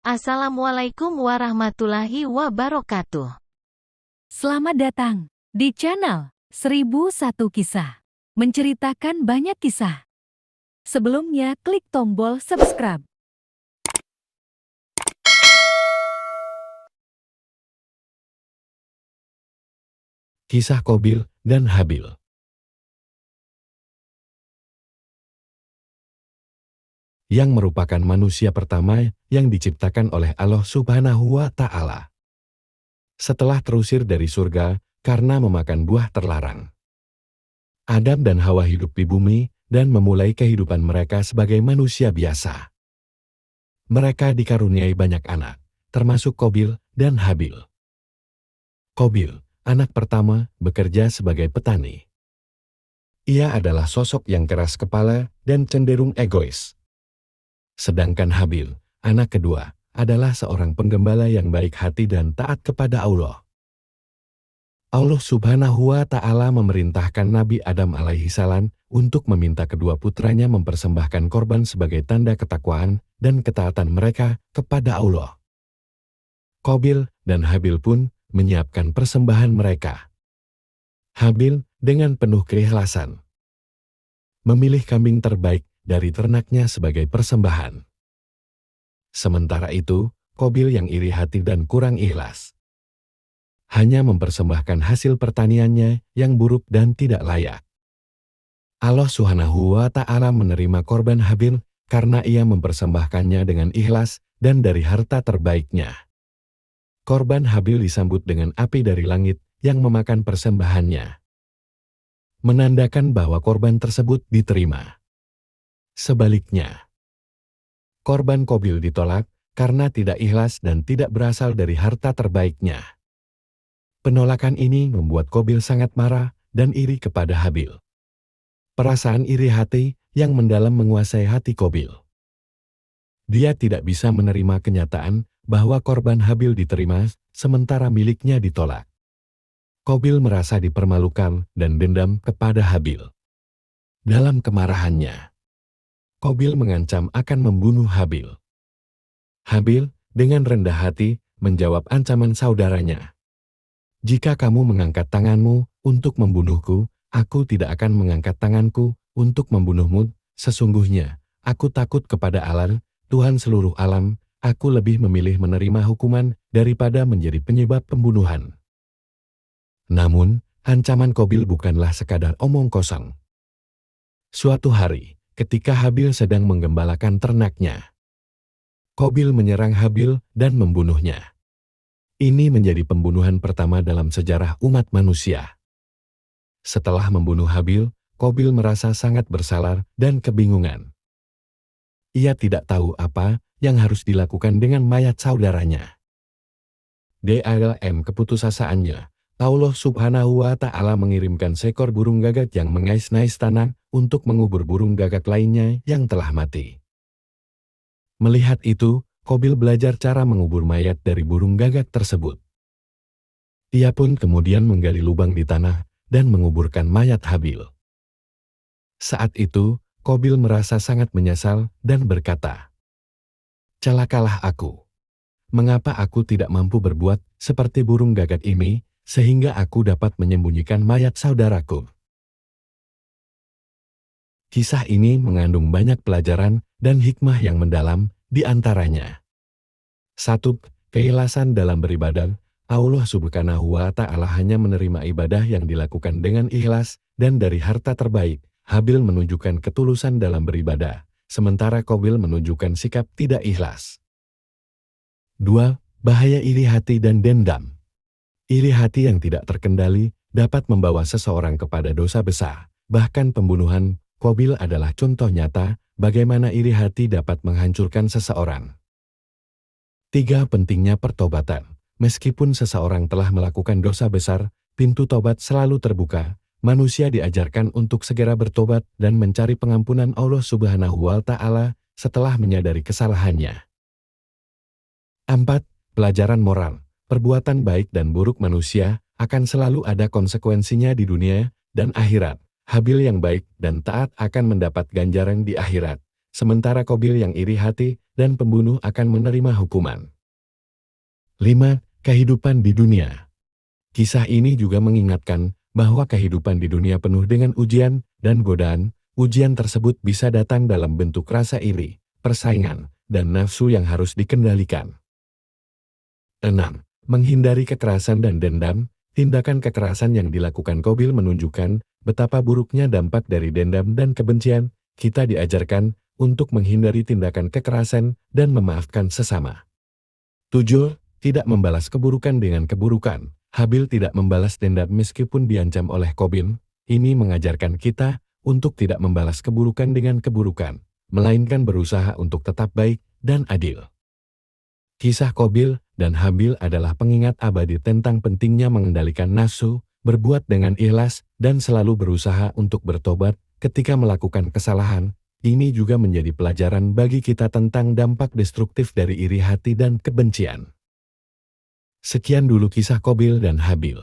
Assalamualaikum warahmatullahi wabarakatuh. Selamat datang di channel 1001 Kisah, menceritakan banyak kisah. Sebelumnya klik tombol subscribe. Kisah Qabil dan Habil. Yang merupakan manusia pertama yang diciptakan oleh Allah Subhanahu wa Ta'ala. Setelah terusir dari surga karena memakan buah terlarang, Adam dan Hawa hidup di bumi dan memulai kehidupan mereka sebagai manusia biasa. Mereka dikaruniai banyak anak, termasuk Qabil dan Habil. Qabil, anak pertama, bekerja sebagai petani. Ia adalah sosok yang keras kepala dan cenderung egois. Sedangkan Habil, anak kedua, adalah seorang penggembala yang baik hati dan taat kepada Allah. Allah Subhanahu wa Ta'ala memerintahkan Nabi Adam alaihissalam untuk meminta kedua putranya mempersembahkan korban sebagai tanda ketakwaan dan ketaatan mereka kepada Allah. Qabil dan Habil pun menyiapkan persembahan mereka. Habil dengan penuh keikhlasan memilih kambing terbaik dari ternaknya sebagai persembahan. Sementara itu, Qabil yang iri hati dan kurang ikhlas hanya mempersembahkan hasil pertaniannya yang buruk dan tidak layak. Allah Subhanahu wa Ta'ala menerima korban Habil karena ia mempersembahkannya dengan ikhlas dan dari harta terbaiknya. Korban Habil disambut dengan api dari langit yang memakan persembahannya, menandakan bahwa korban tersebut diterima. Sebaliknya, korban Qabil ditolak karena tidak ikhlas dan tidak berasal dari harta terbaiknya. Penolakan ini membuat Qabil sangat marah dan iri kepada Habil. Perasaan iri hati yang mendalam menguasai hati Qabil. Dia tidak bisa menerima kenyataan bahwa korban Habil diterima sementara miliknya ditolak. Qabil merasa dipermalukan dan dendam kepada Habil. Dalam kemarahannya, Qabil mengancam akan membunuh Habil. Habil dengan rendah hati menjawab ancaman saudaranya. Jika kamu mengangkat tanganmu untuk membunuhku, aku tidak akan mengangkat tanganku untuk membunuhmu. Sesungguhnya, aku takut kepada Allah, Tuhan seluruh alam. Aku lebih memilih menerima hukuman daripada menjadi penyebab pembunuhan. Namun, ancaman Qabil bukanlah sekadar omong kosong. Suatu hari, ketika Habil sedang menggembalakan ternaknya, Qabil menyerang Habil dan membunuhnya. Ini menjadi pembunuhan pertama dalam sejarah umat manusia. Setelah membunuh Habil, Qabil merasa sangat bersalah dan kebingungan. Ia tidak tahu apa yang harus dilakukan dengan mayat saudaranya. Dalam keputusasaannya, Allah Subhanahu wa Ta'ala mengirimkan seekor burung gagak yang mengais-ngais tanah untuk mengubur burung gagak lainnya yang telah mati. Melihat itu, Qabil belajar cara mengubur mayat dari burung gagak tersebut. Ia pun kemudian menggali lubang di tanah dan menguburkan mayat Habil. Saat itu, Qabil merasa sangat menyesal dan berkata, "Celakalah aku. Mengapa aku tidak mampu berbuat seperti burung gagak ini, sehingga aku dapat menyembunyikan mayat saudaraku?" Kisah ini mengandung banyak pelajaran dan hikmah yang mendalam, di antaranya. 1. Keikhlasan dalam beribadah. Allah Subhanahu wa Ta'ala hanya menerima ibadah yang dilakukan dengan ikhlas dan dari harta terbaik. Habil menunjukkan ketulusan dalam beribadah, sementara Qabil menunjukkan sikap tidak ikhlas. 2. Bahaya iri hati dan dendam. Iri hati yang tidak terkendali dapat membawa seseorang kepada dosa besar, bahkan pembunuhan. Qabil adalah contoh nyata bagaimana iri hati dapat menghancurkan seseorang. 3. Pentingnya pertobatan. Meskipun seseorang telah melakukan dosa besar, pintu tobat selalu terbuka. Manusia diajarkan untuk segera bertobat dan mencari pengampunan Allah Subhanahu wa Ta'ala setelah menyadari kesalahannya. 4. Pelajaran moral. Perbuatan baik dan buruk manusia akan selalu ada konsekuensinya di dunia dan akhirat. Habil yang baik dan taat akan mendapat ganjaran di akhirat, sementara Qabil yang iri hati dan pembunuh akan menerima hukuman. 5. Kehidupan di dunia. Kisah ini juga mengingatkan bahwa kehidupan di dunia penuh dengan ujian dan godaan. Ujian tersebut bisa datang dalam bentuk rasa iri, persaingan, dan nafsu yang harus dikendalikan. 6. Menghindari kekerasan dan dendam. Tindakan kekerasan yang dilakukan Qabil menunjukkan betapa buruknya dampak dari dendam dan kebencian. Kita diajarkan untuk menghindari tindakan kekerasan dan memaafkan sesama. 7. Tidak membalas keburukan dengan keburukan. Habil tidak membalas dendam meskipun diancam oleh Qabil. Ini mengajarkan kita untuk tidak membalas keburukan dengan keburukan, melainkan berusaha untuk tetap baik dan adil. Kisah Qabil dan Habil adalah pengingat abadi tentang pentingnya mengendalikan nafsu, berbuat dengan ikhlas, dan selalu berusaha untuk bertobat ketika melakukan kesalahan. Ini juga menjadi pelajaran bagi kita tentang dampak destruktif dari iri hati dan kebencian. Sekian dulu kisah Qabil dan Habil.